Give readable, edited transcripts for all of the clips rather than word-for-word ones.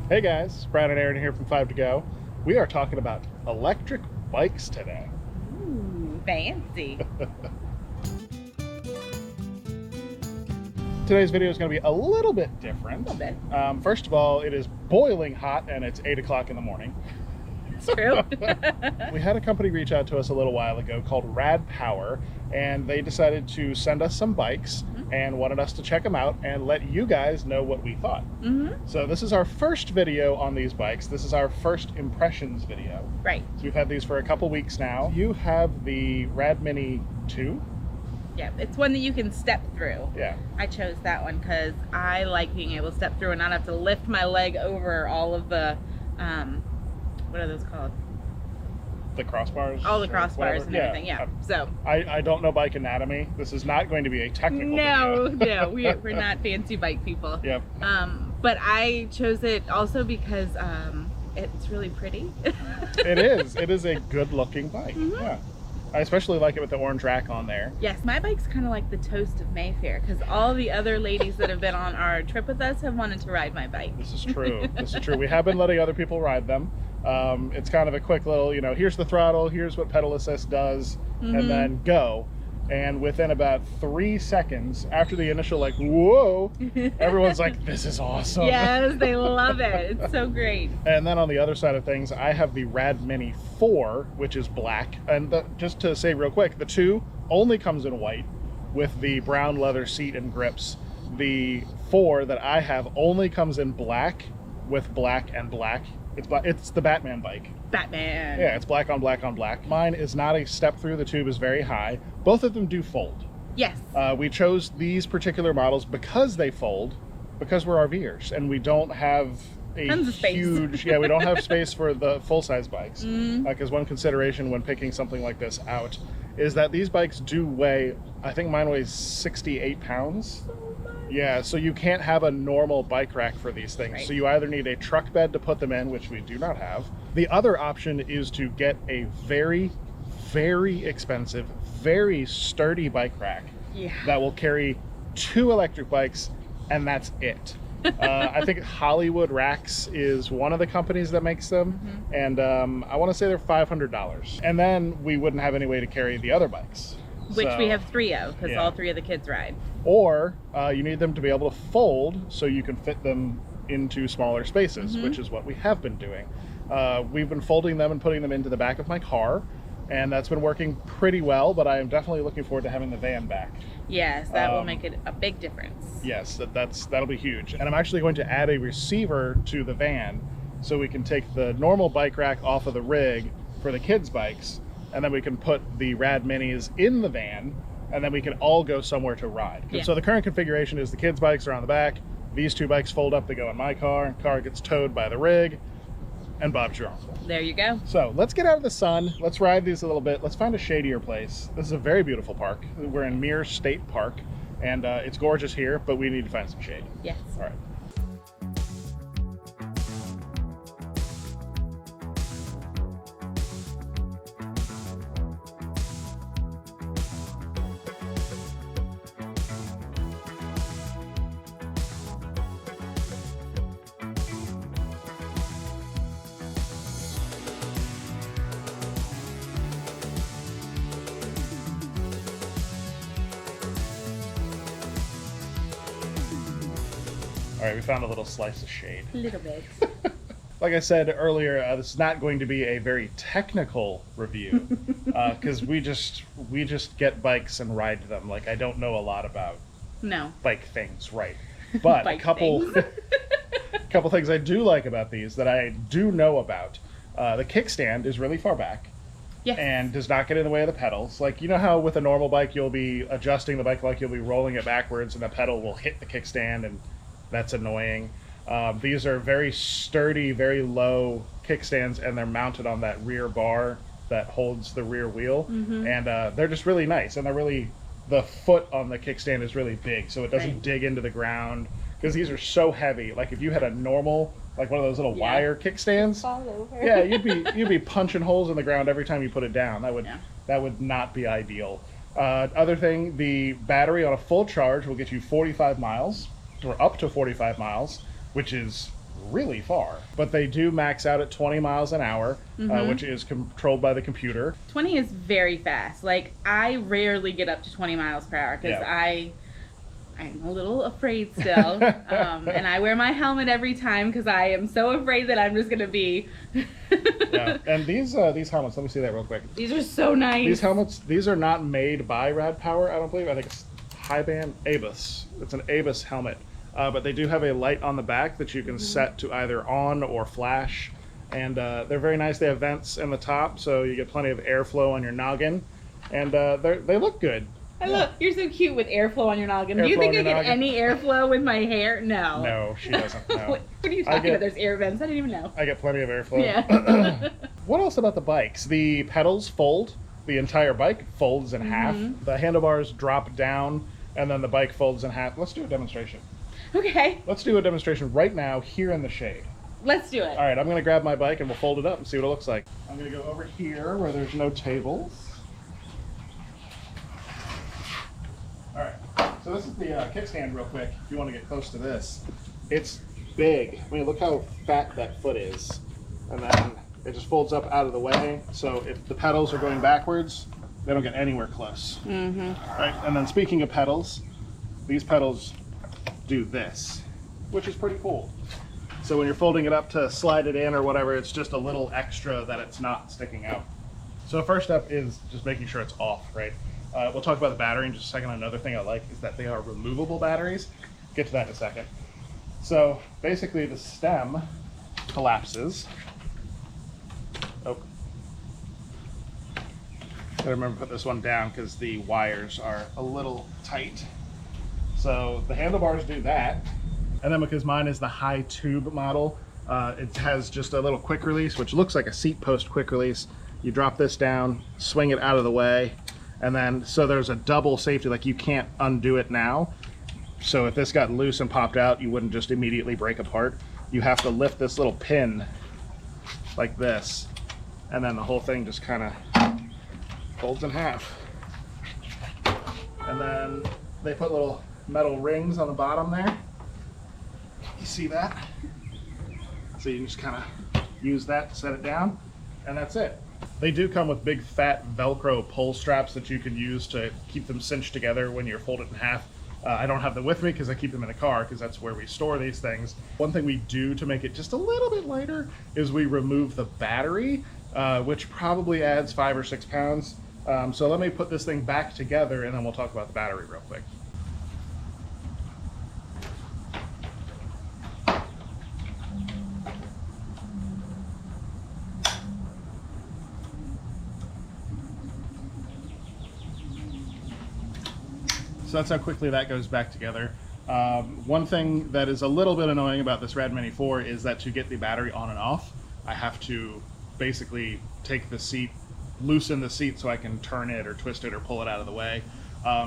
Hey guys, Brad and Aaron here from 5 to Go. We are talking about electric bikes today. Ooh, fancy. Today's video is going to be a little bit different. A little bit. First of all, it is boiling hot and it's 8 o'clock in the morning. It's true. We had a company reach out to us a little while ago called Rad Power, and they decided to send us some bikes and wanted us to check them out and let you guys know what we thought. So this is our first video on these bikes. This is our first impressions video. Right. So we've had these for a couple weeks now. You have the RadMini 2. Yeah, it's one that you can step through. Yeah. I chose that one because I like being able to step through and not have to lift my leg over all of the, what are those called? The crossbars? All the crossbars and everything, yeah. So I don't know bike anatomy. This is not going to be a technical no, video. no, we're not fancy bike people. Yep. But I chose it also because it's really pretty. It is. It is a good looking bike. Yeah. I especially like it with the orange rack on there. Yes, my bike's kind of like the toast of Mayfair because all the other ladies that have been on our trip with us have wanted to ride my bike. This is true. This is true. We have been letting other people ride them. It's kind of a quick little, here's the throttle, here's what pedal assist does, and then go. And within about 3 seconds after the initial like, whoa, everyone's like, this is awesome. Yes, they love it. It's so great. And then on the other side of things, I have the RadMini 4, which is black. And just to say real quick, the 2 only comes in white with the brown leather seat and grips. The 4 that I have only comes in black with black and black. It's the Batman bike. Batman. Yeah, it's black on black on black. Mine is not a step-through. The tube is very high. Both of them do fold. Yes. We chose these particular models because they fold, because we're RVers and we don't have a Tons of space. huge, we don't have space for the full-size bikes. Because one consideration when picking something like this out is that these bikes do weigh, I think mine weighs 68 pounds. Yeah, so you can't have a normal bike rack for these things. Right. So you either need a truck bed to put them in, which we do not have. The other option is to get a very, very expensive, very sturdy bike rack that will carry 2 electric bikes, and that's it. I think Hollywood Racks is one of the companies that makes them, and I want to say they're $500. And then we wouldn't have any way to carry the other bikes. Which So, we have 3 of because yeah. all 3 of the kids ride. Or you need them to be able to fold so you can fit them into smaller spaces, which is what we have been doing. We've been folding them and putting them into the back of my car, and that's been working pretty well, but I am definitely looking forward to having the van back. Yes, that will make it a big difference. Yes, that'll be huge. And I'm actually going to add a receiver to the van so we can take the normal bike rack off of the rig for the kids' bikes, and then we can put the Rad Minis in the van, and then we can all go somewhere to ride. Yeah. So the current configuration is the kids' bikes are on the back, these 2 bikes fold up, they go in my car gets towed by the rig, and Bob's your uncle. There you go. So let's get out of the sun, let's ride these a little bit, let's find a shadier place. This is a very beautiful park. We're in Muir State Park, and it's gorgeous here, but we need to find some shade. Yes. All right. All right, we found a little slice of shade. A little bit. Like I said earlier, this is not going to be a very technical review because we just get bikes and ride them. Like, I don't know a lot about bike things, right? But a couple couple things I do like about these that I do know about. The kickstand is really far back. Yes. And does not get in the way of the pedals. Like, you know how with a normal bike you'll be adjusting the bike, like you'll be rolling it backwards and the pedal will hit the kickstand, and that's annoying. These are very sturdy, very low kickstands, and they're mounted on that rear bar that holds the rear wheel. And they're just really nice, and the foot on the kickstand is really big, so it doesn't dig into the ground, because these are so heavy. Like, if you had a normal, like one of those little wire kickstands, Fall over. yeah, you'd be punching holes in the ground every time you put it down. That would not be ideal. Other thing, the battery on a full charge will get you 45 miles, or up to 45 miles, which is really far. But they do max out at 20 miles an hour, which is controlled by the computer. 20 is very fast. Like, I rarely get up to 20 miles per hour because I'm a little afraid still. And I wear my helmet every time because I am so afraid that I'm just going to be... And these helmets, let me see that real quick. These are so nice. These helmets, these are not made by Rad Power, I don't believe. I think it's high band Abus. It's an Abus helmet. But they do have a light on the back that you can set to either on or flash. And they're very nice. They have vents in the top, so you get plenty of airflow on your noggin. And they look good. Look, you're so cute with airflow on your noggin. Do you think I get any airflow with my hair? No. No, she doesn't. No. What are you talking about? There's air vents. I didn't even know. I get plenty of airflow. Yeah. What else about the bikes? The pedals fold. The entire bike folds in half. The handlebars drop down, and then the bike folds in half. Let's do a demonstration. Okay. Let's do a demonstration right now here in the shade. Let's do it. All right, I'm going to grab my bike and we'll fold it up and see what it looks like. I'm going to go over here where there's no tables. All right, so this is the kickstand real quick, if you want to get close to this. It's big. I mean, look how fat that foot is. And then it just folds up out of the way, so if the pedals are going backwards, they don't get anywhere close. All right, and then speaking of pedals, these pedals do this, which is pretty cool. So when you're folding it up to slide it in or whatever, it's just a little extra that it's not sticking out. So first step is just making sure it's off, right? We'll talk about the battery in just a second. Another thing I like is that they are removable batteries. Get to that in a second. So basically the stem collapses. Oh. Gotta remember to put this one down because the wires are a little tight. So the handlebars do that. And then because mine is the high tube model, it has just a little quick release, which looks like a seat post quick release. You drop this down, swing it out of the way, and then so there's a double safety, like you can't undo it now. So if this got loose and popped out, you wouldn't just immediately break apart. You have to lift this little pin like this, and then the whole thing just kind of folds in half. And then they put little metal rings on the bottom there. You see that? So you can just kind of use that to set it down, and that's it. They do come with big fat Velcro pull straps that you can use to keep them cinched together when you're folded in half. I don't have them with me because I keep them in the car because that's where we store these things. One thing we do to make it just a little bit lighter is we remove the battery, which probably adds 5 or 6 pounds. So let me put this thing back together and then we'll talk about the battery real quick. So that's how quickly that goes back together. One thing that is a little bit annoying about this RadMini 4 is that to get the battery on and off, I have to basically take the seat, loosen the seat so I can turn it or twist it or pull it out of the way.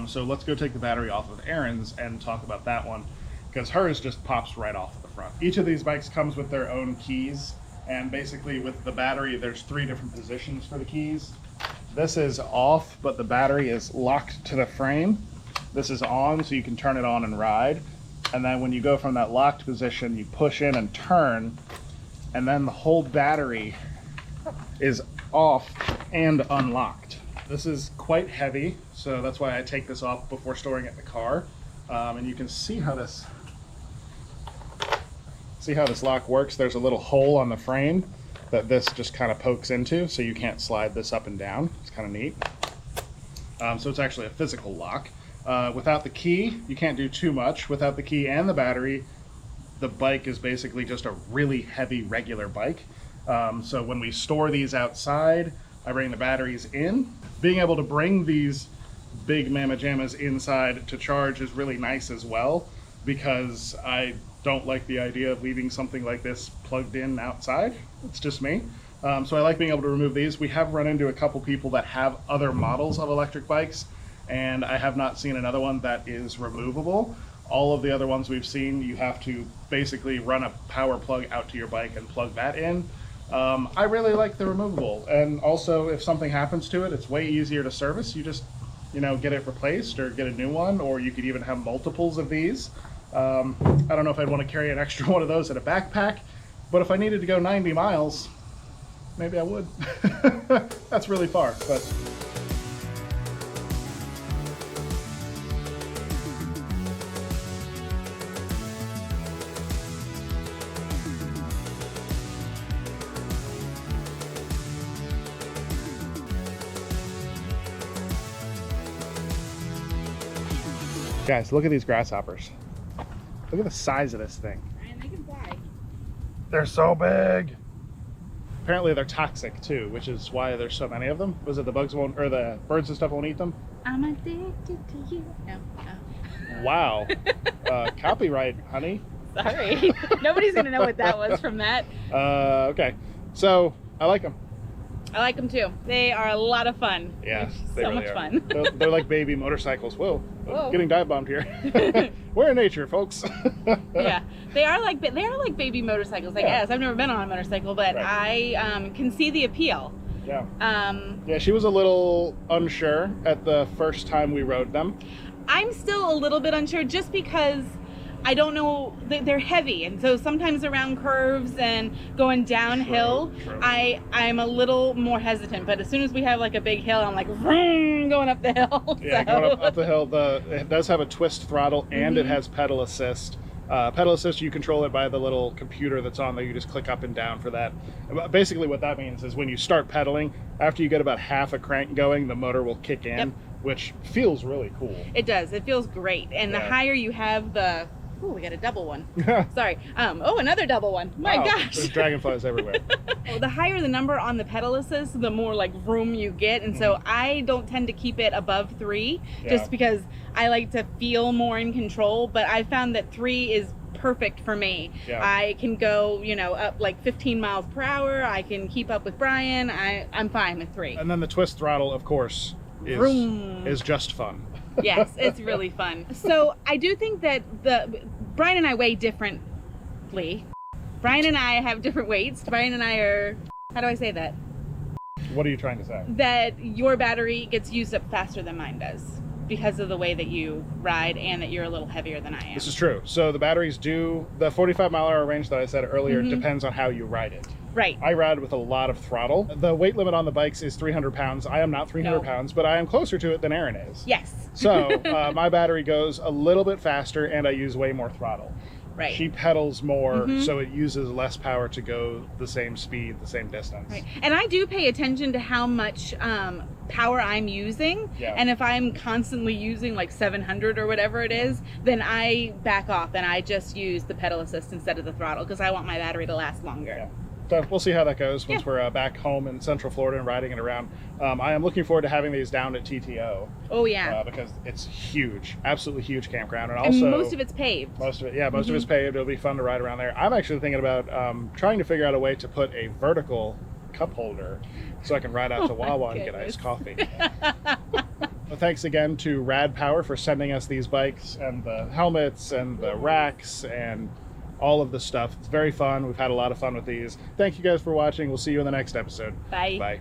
So let's go take the battery off of Erin's and talk about that one, because hers just pops right off the front. Each of these bikes comes with their own keys, and basically with the battery, there's 3 different positions for the keys. This is off, but the battery is locked to the frame. This is on, so you can turn it on and ride. And then when you go from that locked position, you push in and turn, and then the whole battery is off and unlocked. This is quite heavy, so that's why I take this off before storing it in the car. And you can see how this lock works. There's a little hole on the frame that this just kind of pokes into, so you can't slide this up and down. It's kind of neat. So it's actually a physical lock. Without the key, you can't do too much. Without the key and the battery, the bike is basically just a really heavy regular bike. So when we store these outside, I bring the batteries in. Being able to bring these big mamma jammas inside to charge is really nice as well, because I don't like the idea of leaving something like this plugged in outside. It's just me. So I like being able to remove these. We have run into a couple people that have other models of electric bikes, and I have not seen another one that is removable. All of the other ones we've seen, you have to basically run a power plug out to your bike and plug that in. I really like the removable, and also if something happens to it, it's way easier to service. You just, get it replaced or get a new one, or you could even have multiples of these. I don't know if I'd want to carry an extra one of those in a backpack, but if I needed to go 90 miles, maybe I would. That's really far, but... Guys, look at these grasshoppers. Look at the size of this thing. And they can fly. They're so big. Apparently they're toxic too, which is why there's so many of them. Was it the bugs won't, or the birds and stuff won't eat them? I'm addicted to you. No. Wow. Copyright, honey. Sorry. Nobody's going to know what that was from that. Okay. So, I like them. I like them too. They are a lot of fun. Yeah, they really much are. Fun. They're like baby motorcycles. Whoa. Whoa. Getting dive bombed here. We're in nature, folks. Yeah, they are like baby motorcycles. I guess I've never been on a motorcycle, but right. I can see the appeal. Yeah. Yeah, she was a little unsure at the first time we rode them. I'm still a little bit unsure, just because I don't know, they're heavy, and so sometimes around curves and going downhill, true. I'm a little more hesitant. But as soon as we have like a big hill, I'm like, vroom, going up the hill. Yeah, so. going up the hill. It does have a twist throttle, and it has pedal assist. Pedal assist, you control it by the little computer that's on there. You just click up and down for that. Basically what that means is when you start pedaling, after you get about half a crank going, the motor will kick in, which feels really cool. It does. It feels great. And the higher you have the... Oh, we got a double one. Sorry. Oh, another double one. My gosh. There's dragonflies everywhere. Well, the higher the number on the pedal assist, the more like room you get. And so I don't tend to keep it above 3 just because I like to feel more in control. But I found that 3 is perfect for me. Yeah. I can go, up like 15 miles per hour. I can keep up with Brian. I'm fine with 3. And then the twist throttle, of course, is just fun. Yes, it's really fun. So I do think that Brian and I weigh differently. Brian and I have different weights. Brian and I are, how do I say that? What are you trying to say? That your battery gets used up faster than mine does because of the way that you ride and that you're a little heavier than I am. This is true. So the batteries the 45-mile-an-hour range that I said earlier depends on how you ride it. Right. I ride with a lot of throttle. The weight limit on the bikes is 300 pounds. I am not 300 pounds, but I am closer to it than Erin is. Yes. So my battery goes a little bit faster and I use way more throttle. Right. She pedals more, so it uses less power to go the same speed, the same distance. Right. And I do pay attention to how much power I'm using. Yeah. And if I'm constantly using like 700 or whatever it is, then I back off and I just use the pedal assist instead of the throttle because I want my battery to last longer. Yeah. So we'll see how that goes once we're back home in Central Florida and riding it around. I am looking forward to having these down at TTO. Oh yeah, because it's huge, absolutely huge campground, and also most of it's paved. Most of it, most of it's paved. It'll be fun to ride around there. I'm actually thinking about trying to figure out a way to put a vertical cup holder so I can ride out to Wawa and get iced coffee. Well, thanks again to Rad Power for sending us these bikes and the helmets and the racks and all of the stuff. It's very fun. We've had a lot of fun with these. Thank you guys for watching. We'll see you in the next episode. Bye. Bye.